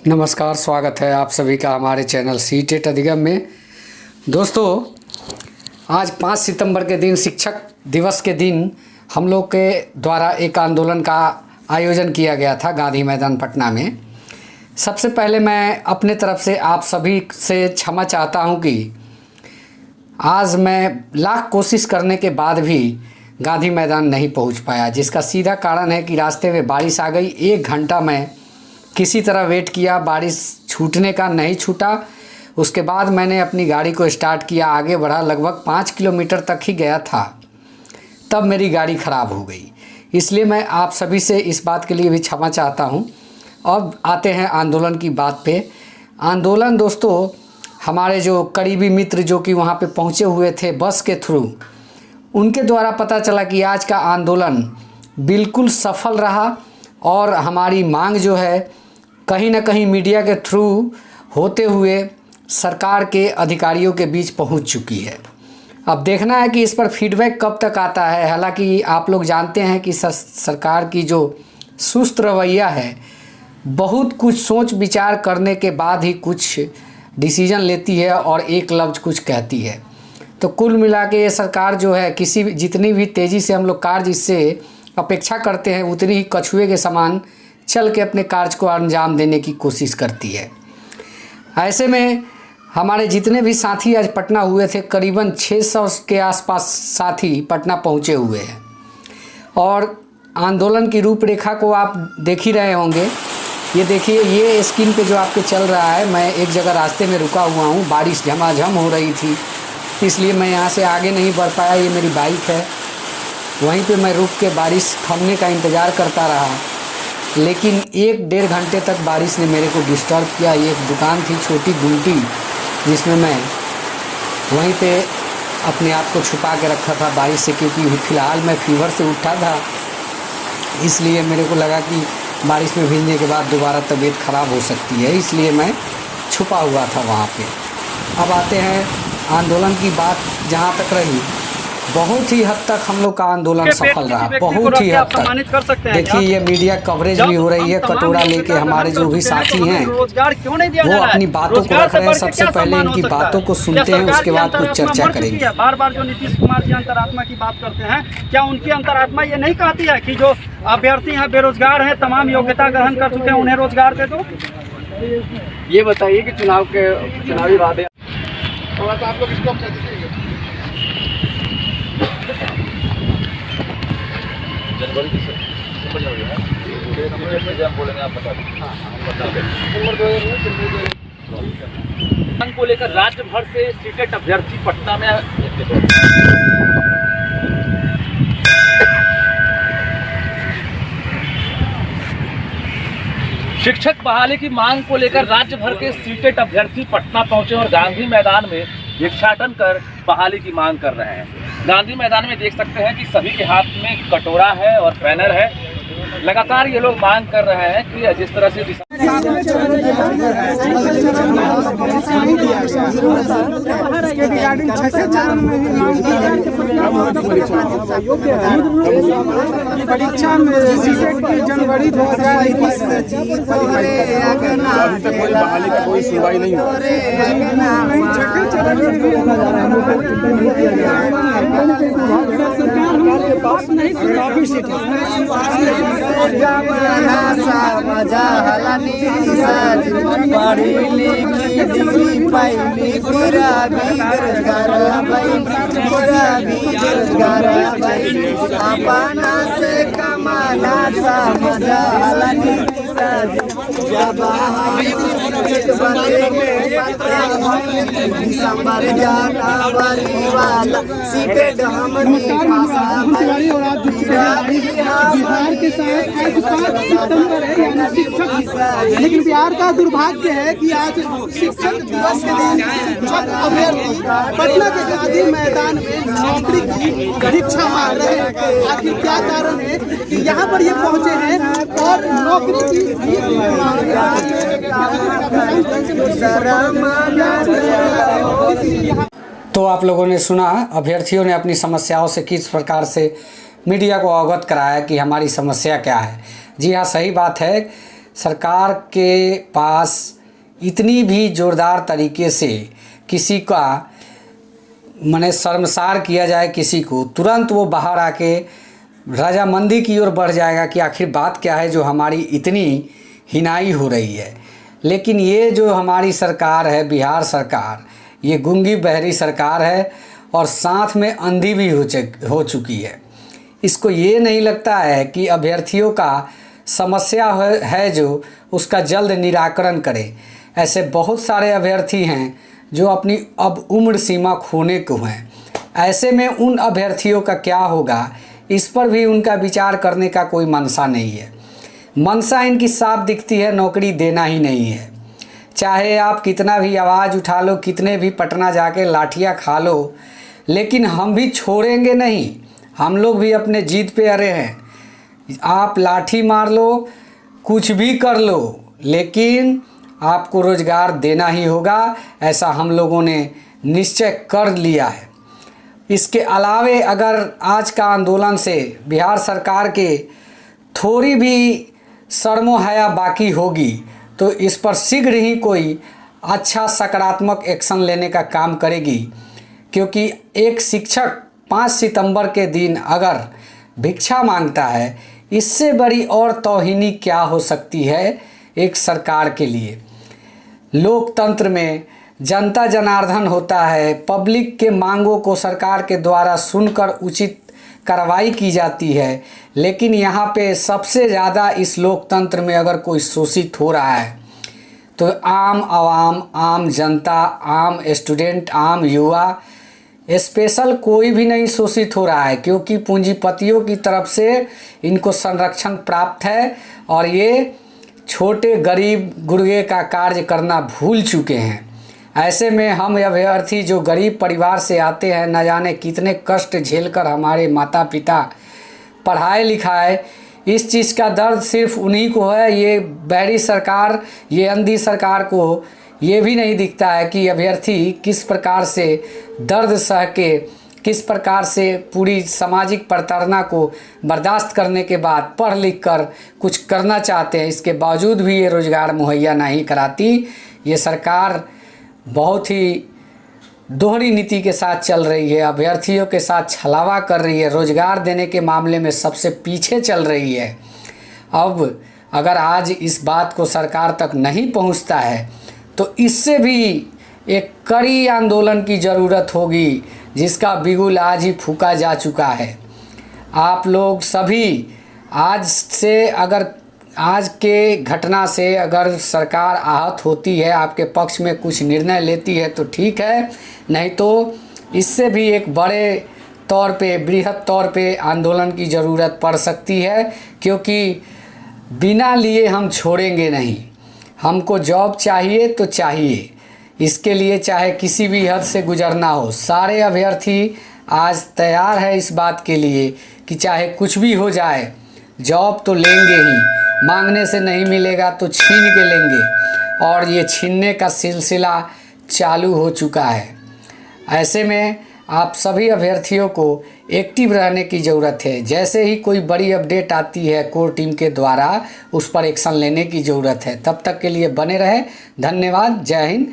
नमस्कार, स्वागत है आप सभी का हमारे चैनल सी-टेट अधिगम में। दोस्तों, आज 5 सितंबर के दिन शिक्षक दिवस के दिन हम लोग के द्वारा एक आंदोलन का आयोजन किया गया था गांधी मैदान पटना में। सबसे पहले मैं अपने तरफ से आप सभी से क्षमा चाहता हूं कि आज मैं लाख कोशिश करने के बाद भी गांधी मैदान नहीं पहुंच पाया, जिसका सीधा कारण है कि रास्ते में बारिश आ गई। 1 घंटा मैं किसी तरह वेट किया, बारिश छूटने का नहीं छूटा। उसके बाद मैंने अपनी गाड़ी को स्टार्ट किया, आगे बढ़ा, लगभग 5 किलोमीटर तक ही गया था, तब मेरी गाड़ी ख़राब हो गई। इसलिए मैं आप सभी से इस बात के लिए भी क्षमा चाहता हूं। अब आते हैं आंदोलन की बात पे। आंदोलन दोस्तों, हमारे जो करीबी मित्र जो कि वहाँ पे पहुँचे हुए थे बस के थ्रू, उनके द्वारा पता चला कि आज का आंदोलन बिल्कुल सफल रहा और हमारी मांग जो है कहीं ना कहीं मीडिया के थ्रू होते हुए सरकार के अधिकारियों के बीच पहुंच चुकी है। अब देखना है कि इस पर फीडबैक कब तक आता है। हालांकि आप लोग जानते हैं कि सरकार की जो सुस्त रवैया है, बहुत कुछ सोच विचार करने के बाद ही कुछ डिसीजन लेती है और एक लफ्ज़ कुछ कहती है। तो कुल मिला के ये सरकार जो है जितनी भी तेज़ी से हम लोग कार्य इससे अपेक्षा करते हैं, उतनी ही कछुए के समान चल के अपने कार्य को अंजाम देने की कोशिश करती है। ऐसे में हमारे जितने भी साथी आज पटना हुए थे, करीबन 600 के आसपास साथी पटना पहुंचे हुए हैं और आंदोलन की रूपरेखा को आप देख ही रहे होंगे। ये देखिए, ये स्क्रीन पे जो आपके चल रहा है, मैं एक जगह रास्ते में रुका हुआ हूँ। बारिश झमाझम हो रही थी, इसलिए मैं यहाँ से आगे नहीं बढ़ पाया। ये मेरी बाइक है, वहीं पे मैं रुक के बारिश थमने का इंतज़ार करता रहा, लेकिन 1-1.5 घंटे तक बारिश ने मेरे को डिस्टर्ब किया। ये एक दुकान थी छोटी गुमटी, जिसमें मैं वहीं पे अपने आप को छुपा के रखा था बारिश से, क्योंकि फ़िलहाल मैं फीवर से उठा था। इसलिए मेरे को लगा कि बारिश में भीगने के बाद दोबारा तबीयत ख़राब हो सकती है, इसलिए मैं छुपा हुआ था वहाँ पे। अब आते हैं आंदोलन की बात जहाँ तक रही, बहुत ही हद तक हम लोग का आंदोलन सफल रहा, बहुत ही हद तक। देखिए, ये मीडिया कवरेज भी हो रही है। कटोरा लेके हमारे जो भी साथी हैं वो अपनी बातों को रख रहे हैं। सबसे पहले इनकी बातों को सुनते हैं, उसके बाद कुछ चर्चा करेंगे। बार बार जो नीतीश कुमार जी अंतरात्मा की बात करते हैं, क्या उनकी अंतरात्मा ये नहीं कहती है कि जो अभ्यर्थी हैं, बेरोजगार हैं, तमाम योग्यता ग्रहण कर चुके हैं, उन्हें रोजगार दे दो? ये बताइए कि चुनावी वादे थोड़ा सा आप लोग इसको जनवरी की समझ हो गया है, बोलेंगे आप बता दें। को लेकर राज्य भर से सीटेट अभ्यर्थी पटना में शिक्षक बहाली की मांग को लेकर राज्य भर के सीटेट अभ्यर्थी पटना पहुंचे और गांधी मैदान में भिक्षाटन कर बहाली की मांग कर रहे हैं। गांधी मैदान में देख सकते हैं कि सभी के हाथ में कटोरा है और बैनर है। लगातार ये लोग मांग कर रहे हैं कि जिस तरह से परीक्षा में जनवरी 2021 बहाली का कोई सुनवाई नहीं हो। पढ़ी लिखी डिग्री पाइली पूरा बेरोजगार अपना से कमाना समझा दिसंबर जनवरी वाला सीटेट हमनी बिहार के साथ आज 5 सितंबर है, यानी शिक्षक दिवस। लेकिन बिहार का दुर्भाग्य है कि आज शिक्षक दिवस के दिन शिक्षक अभ्यर्थी पटना के गांधी मैदान में नौकरी की परीक्षा मार रहे हैं। आखिर क्या कारण है कि यहाँ पर ये पहुँचे हैं और नौकरी की तो आप लोगों ने सुना, अभ्यर्थियों ने अपनी समस्याओं से किस प्रकार से मीडिया को अवगत कराया कि हमारी समस्या क्या है। जी हाँ, सही बात है। सरकार के पास इतनी भी ज़ोरदार तरीके से किसी का माने शर्मसार किया जाए किसी को, तुरंत वो बाहर आके रजामंदी की ओर बढ़ जाएगा कि आखिर बात क्या है जो हमारी इतनी हिनाई हो रही है। लेकिन ये जो हमारी सरकार है, बिहार सरकार, ये गूंगी बहरी सरकार है और साथ में अंधी भी हो चुकी है। इसको ये नहीं लगता है कि अभ्यर्थियों का समस्या है जो उसका जल्द निराकरण करे। ऐसे बहुत सारे अभ्यर्थी हैं जो अपनी अब उम्र सीमा खोने को हैं। ऐसे में उन अभ्यर्थियों का क्या होगा, इस पर भी उनका विचार करने का कोई मंशा नहीं है। मंशा इनकी साफ दिखती है, नौकरी देना ही नहीं है। चाहे आप कितना भी आवाज़ उठा लो, कितने भी पटना जाके लाठियाँ खा लो, लेकिन हम भी छोड़ेंगे नहीं। हम लोग भी अपने जीत पे अड़े हैं। आप लाठी मार लो, कुछ भी कर लो, लेकिन आपको रोज़गार देना ही होगा, ऐसा हम लोगों ने निश्चय कर लिया है। इसके अलावे अगर आज का आंदोलन से बिहार सरकार के थोड़ी भी शर्मो हया बाकी होगी तो इस पर शीघ्र ही कोई अच्छा सकारात्मक एक्शन लेने का काम करेगी, क्योंकि एक शिक्षक 5 सितंबर के दिन अगर भिक्षा मांगता है, इससे बड़ी और तौहीनी क्या हो सकती है एक सरकार के लिए। लोकतंत्र में जनता जनार्दन होता है, पब्लिक के मांगों को सरकार के द्वारा सुनकर उचित कार्रवाई की जाती है। लेकिन यहाँ पे सबसे ज़्यादा इस लोकतंत्र में अगर कोई शोषित हो रहा है तो आम आवाम, आम जनता, आम स्टूडेंट, आम युवा, स्पेशल कोई भी नहीं शोषित हो रहा है, क्योंकि पूंजीपतियों की तरफ से इनको संरक्षण प्राप्त है और ये छोटे गरीब गुर्गे का कार्य करना भूल चुके हैं। ऐसे में हम अभ्यर्थी जो गरीब परिवार से आते हैं, न जाने कितने कष्ट झेलकर हमारे माता पिता पढ़ाए लिखाए, इस चीज़ का दर्द सिर्फ उन्हीं को है। ये बहरी सरकार, ये अंधी सरकार को ये भी नहीं दिखता है कि अभ्यर्थी किस प्रकार से दर्द सह के, किस प्रकार से पूरी सामाजिक प्रताड़ना को बर्दाश्त करने के बाद पढ़ लिख कर कुछ करना चाहते हैं। इसके बावजूद भी ये रोज़गार मुहैया नहीं कराती। ये सरकार बहुत ही दोहरी नीति के साथ चल रही है, अभ्यर्थियों के साथ छलावा कर रही है, रोज़गार देने के मामले में सबसे पीछे चल रही है। अब अगर आज इस बात को सरकार तक नहीं पहुंचता है तो इससे भी एक कड़ी आंदोलन की ज़रूरत होगी, जिसका बिगुल आज ही फूका जा चुका है। आप लोग सभी आज से, अगर आज के घटना से अगर सरकार आहत होती है, आपके पक्ष में कुछ निर्णय लेती है तो ठीक है, नहीं तो इससे भी एक बड़े तौर पे, बृहद तौर पे आंदोलन की ज़रूरत पड़ सकती है, क्योंकि बिना लिए हम छोड़ेंगे नहीं। हमको जॉब चाहिए तो चाहिए, इसके लिए चाहे किसी भी हद से गुजरना हो। सारे अभ्यर्थी आज तैयार है इस बात के लिए कि चाहे कुछ भी हो जाए, जॉब तो लेंगे ही, मांगने से नहीं मिलेगा तो छीन के लेंगे, और ये छीनने का सिलसिला चालू हो चुका है। ऐसे में आप सभी अभ्यर्थियों को एक्टिव रहने की ज़रूरत है। जैसे ही कोई बड़ी अपडेट आती है कोर टीम के द्वारा, उस पर एक्शन लेने की ज़रूरत है। तब तक के लिए बने रहें। धन्यवाद। जय हिंद।